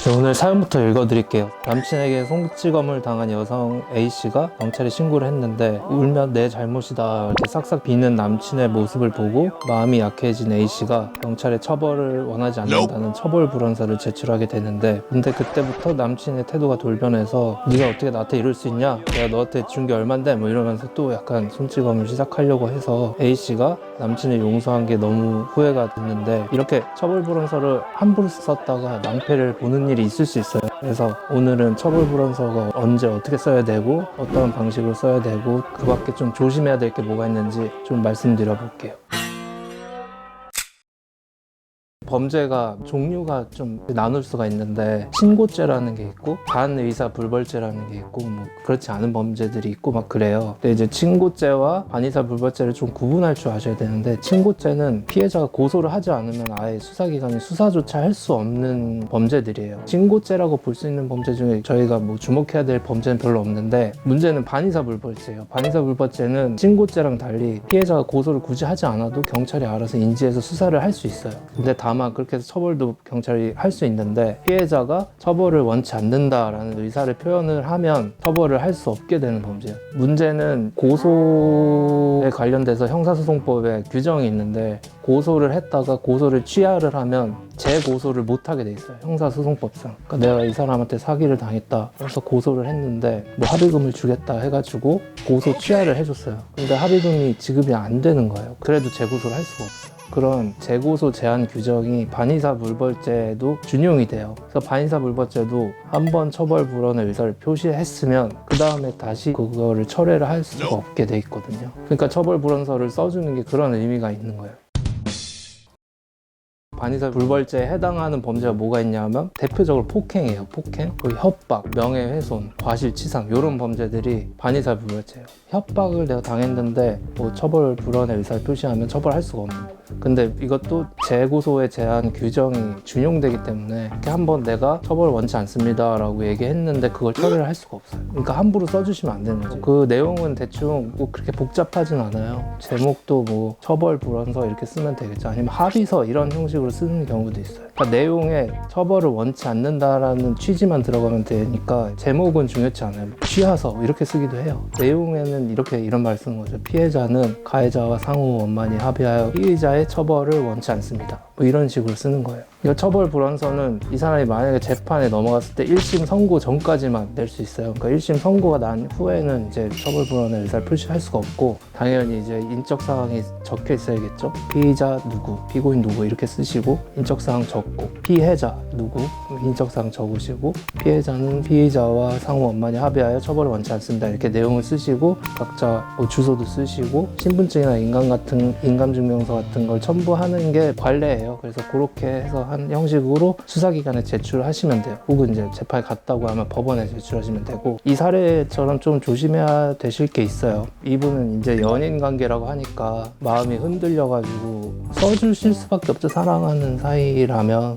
네, 오늘 사연부터 읽어드릴게요. 남친에게 성추행을 당한 여성 A씨가 경찰에 신고를 했는데 울며 내 잘못이다 이렇게 싹싹 비는 남친의 모습을 보고 마음이 약해진 A씨가 경찰에 처벌을 원하지 않는다는 처벌 불원서를 제출하게 되는데, 근데 그때부터 남친의 태도가 돌변해서 네가 어떻게 나한테 이럴 수 있냐, 내가 너한테 준 게 얼만데 뭐 이러면서 또 약간 손찌검을 시작하려고 해서 A씨가 남친을 용서한 게 너무 후회가 됐는데, 이렇게 처벌 불원서를 함부로 썼다가 낭패를 보는 일이 있을 수 있어요. 그래서 오늘은 처벌 불원서가 언제 어떻게 써야 되고 어떤 방식으로 써야 되고 그 밖에 좀 조심해야 될 게 뭐가 있는지 좀 말씀드려 볼게요. 범죄가 종류가 좀 나눌 수가 있는데, 신고죄라는 게 있고 반의사 불벌죄라는 게 있고 뭐 그렇지 않은 범죄들이 있고 막 그래요. 근데 이제 친고죄와 반의사 불벌죄를 좀 구분할 줄 아셔야 되는데, 친고죄는 피해자가 고소를 하지 않으면 아예 수사기관이 수사조차 할 수 없는 범죄들이에요. 친고죄라고 볼 수 있는 범죄 중에 저희가 뭐 주목해야 될 범죄는 별로 없는데, 문제는 반의사 불벌죄예요. 반의사 불벌죄는 친고죄랑 달리 피해자가 고소를 굳이 하지 않아도 경찰이 알아서 인지해서 수사를 할 수 있어요. 근데 다만 그렇게 해서 처벌도 경찰이 할 수 있는데, 피해자가 처벌을 원치 않는다라는 의사를 표현을 하면 처벌을 할 수 없게 되는 범죄예요. 문제는 고소에 관련돼서 형사소송법에 규정이 있는데, 고소를 했다가 고소를 취하를 하면 재고소를 못하게 돼 있어요, 형사소송법상. 그러니까 내가 이 사람한테 사기를 당했다 그래서 고소를 했는데 뭐 합의금을 주겠다 해가지고 고소 취하를 해줬어요. 근데 합의금이 지급이 안 되는 거예요. 그래도 재고소를 할 수가 없어요. 그런 재고소 제한 규정이 반의사 불벌죄에도 준용이 돼요. 그래서 반의사 불벌죄도 한번 처벌 불원의 의사를 표시했으면 그 다음에 다시 그거를 철회를 할 수가 없게 돼 있거든요. 그러니까 처벌 불원서를 써주는 게 그런 의미가 있는 거예요. 반의사 불벌죄에 해당하는 범죄가 뭐가 있냐면 대표적으로 폭행이에요. 폭행, 그리고 협박, 명예훼손, 과실치상 이런 범죄들이 반의사 불벌죄예요. 협박을 내가 당했는데 뭐 처벌 불원의 의사를 표시하면 처벌할 수가 없는 거예요. 근데 이것도 재고소에 제한 규정이 준용되기 때문에 이렇게 한번 내가 처벌 원치 않습니다 라고 얘기했는데 그걸 처리를 할 수가 없어요. 그러니까 함부로 써주시면 안 되는 거죠. 그 내용은 대충 뭐 그렇게 복잡하진 않아요. 제목도 뭐 처벌 불원서 이렇게 쓰면 되겠죠. 아니면 합의서 이런 형식으로 쓰는 경우도 있어요. 그러니까 내용에 처벌을 원치 않는다라는 취지만 들어가면 되니까 제목은 중요치 않아요. 취하서 이렇게 쓰기도 해요. 내용에는 이렇게 이런 말 쓰는 거죠. 피해자는 가해자와 상호 원만히 합의하여 피의자의 처벌을 원치 않습니다. 뭐 이런 식으로 쓰는 거예요. 이거 처벌 불원서는 이 사람이 만약에 재판에 넘어갔을 때 1심 선고 전까지만 낼 수 있어요. 그러니까 1심 선고가 난 후에는 이제 처벌 불원의 의사를 표시할 수가 없고, 당연히 이제 인적 사항이 적혀 있어야겠죠. 피의자 누구, 피고인 누구 이렇게 쓰시고, 인적 사항 적고, 피해자 누구 인적 사항 적으시고, 피해자는 피의자와 상호 원만히 합의하여 처벌을 원치 않습니다 이렇게 내용을 쓰시고, 각자 뭐 주소도 쓰시고, 신분증이나 인감증명서 같은 걸 첨부하는 게 관례예요. 그래서 그렇게 해서 한 형식으로 수사기관에 제출하시면 돼요. 혹은 이제 재판에 갔다고 하면 법원에 제출하시면 되고, 이 사례처럼 좀 조심해야 되실 게 있어요. 이분은 이제 연인 관계라고 하니까 마음이 흔들려가지고 써주실 수밖에 없죠. 사랑하는 사이라면.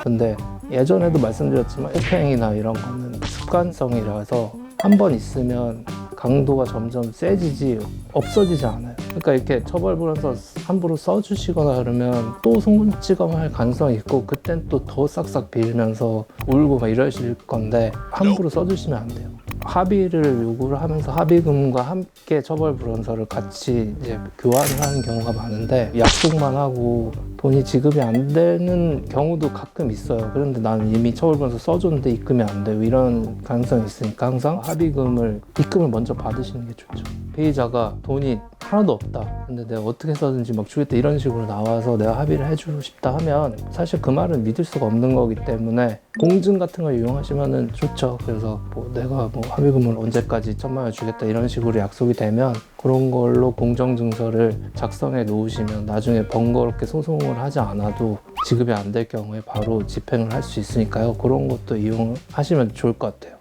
근데 예전에도 말씀드렸지만 폭행이나 이런 거는 습관성이라서 한 번 있으면 강도가 점점 세지지 없어지지 않아요. 그러니까 이렇게 처벌불원서 함부로 써주시거나 그러면 또 송치검할 가능성이 있고, 그땐 또 더 싹싹 빌면서 울고 막 이러실 건데 함부로 써주시면 안 돼요. 합의를 요구를 하면서 합의금과 함께 처벌불원서를 같이 이제 교환을 하는 경우가 많은데, 약속만 하고 돈이 지급이 안 되는 경우도 가끔 있어요. 그런데 나는 이미 처벌불원서 써줬는데 입금이 안 돼요. 이런 가능성이 있으니까 항상 합의금을, 입금을 먼저 받으시는 게 좋죠. 피의자가 돈이 하나도 없다, 근데 내가 어떻게 해서든지 막 주겠다 이런 식으로 나와서 내가 합의를 해주고 싶다 하면 사실 그 말은 믿을 수가 없는 거기 때문에 공증 같은 걸 이용하시면 좋죠. 그래서 뭐 내가 뭐 합의금을 언제까지 1,000만 원 주겠다 이런 식으로 약속이 되면 그런 걸로 공정증서를 작성해 놓으시면 나중에 번거롭게 소송을 하지 않아도 지급이 안 될 경우에 바로 집행을 할 수 있으니까요. 그런 것도 이용하시면 좋을 것 같아요.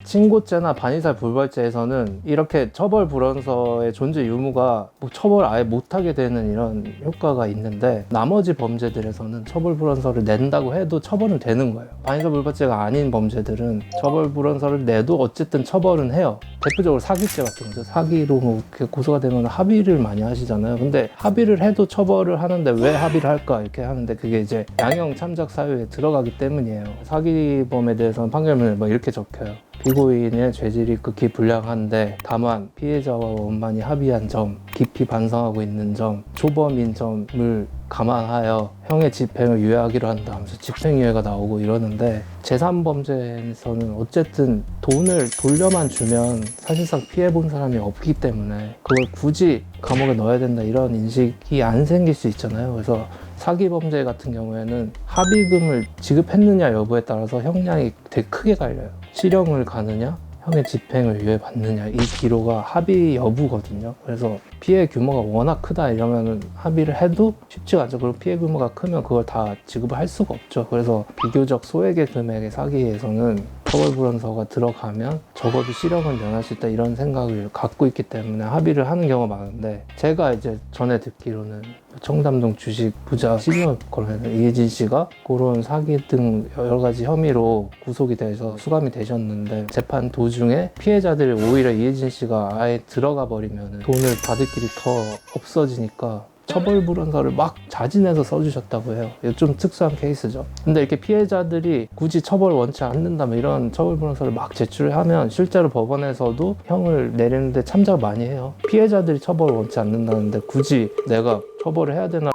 친고죄나 반의사 불벌죄에서는 이렇게 처벌 불원서의 존재 유무가 뭐 처벌 아예 못하게 되는 이런 효과가 있는데, 나머지 범죄들에서는 처벌 불원서를 낸다고 해도 처벌은 되는 거예요. 반의사 불벌죄가 아닌 범죄들은 처벌 불원서를 내도 어쨌든 처벌은 해요. 대표적으로 사기죄 같은 거죠. 사기로 뭐 이렇게 고소가 되면 합의를 많이 하시잖아요. 근데 합의를 해도 처벌을 하는데 왜 합의를 할까 이렇게 하는데 그게 이제 양형 참작 사유에 들어가기 때문이에요. 사기범에 대해서는 판결문에 뭐 이렇게 적혀요. 피고인의 죄질이 극히 불량한데 다만 피해자와 원만히 합의한 점, 깊이 반성하고 있는 점, 초범인 점을 감안하여 형의 집행을 유예하기로 한다 하면서 집행유예가 나오고 이러는데 제3범죄에서는 어쨌든 돈을 돌려만 주면 사실상 피해본 사람이 없기 때문에 그걸 굳이 감옥에 넣어야 된다 이런 인식이 안 생길 수 있잖아요. 그래서 사기 범죄 같은 경우에는 합의금을 지급했느냐 여부에 따라서 형량이 되게 크게 갈려요. 실형을 가느냐 형의 집행을 유예받느냐 이 기로가 합의 여부거든요. 그래서 피해 규모가 워낙 크다 이러면 합의를 해도 쉽지가 않죠. 그리고 피해 규모가 크면 그걸 다 지급을 할 수가 없죠. 그래서 비교적 소액의 금액의 사기에서는 처벌불원서가 들어가면 적어도 실형을 면할 수 있다 이런 생각을 갖고 있기 때문에 합의를 하는 경우가 많은데 제가 이제 전에 듣기로는 청담동 주식 부자 시중을 걸면 이혜진 씨가 그런 사기 등 여러 가지 혐의로 구속이 돼서 수감이 되셨는데 재판 도중에 피해자들이 오히려 이혜진 씨가 아예 들어가 버리면 돈을 받을 길이 더 없어지니까 처벌불원서를 막 자진해서 써주셨다고 해요. 이거 좀 특수한 케이스죠. 근데 이렇게 피해자들이 굳이 처벌 원치 않는다면 이런 처벌불원서를 막 제출하면 실제로 법원에서도 형을 내리는데 참작을 많이 해요. 피해자들이 처벌을 원치 않는다는데 굳이 내가 처벌을 해야 되나?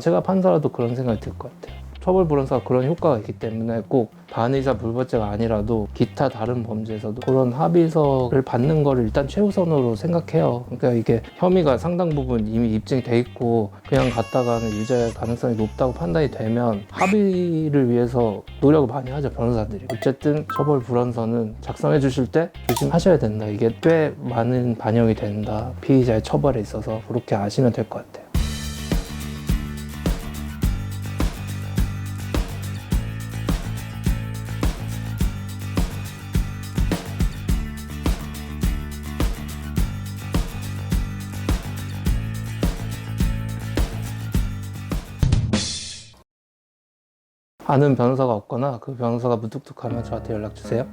제가 판사라도 그런 생각이 들 것 같아요. 처벌불원서가 그런 효과가 있기 때문에 꼭 반의사 불벌죄가 아니라도 기타 다른 범죄에서도 그런 합의서를 받는 거를 일단 최우선으로 생각해요. 그러니까 이게 혐의가 상당 부분 이미 입증이 돼 있고 그냥 갔다가는 유죄 가능성이 높다고 판단이 되면 합의를 위해서 노력을 많이 하죠, 변호사들이. 어쨌든 처벌불원서는 작성해 주실 때 조심하셔야 된다. 이게 꽤 많은 반영이 된다. 피의자의 처벌에 있어서 그렇게 아시면 될 것 같아요. 아는 변호사가 없거나 그 변호사가 무뚝뚝하면 저한테 연락 주세요.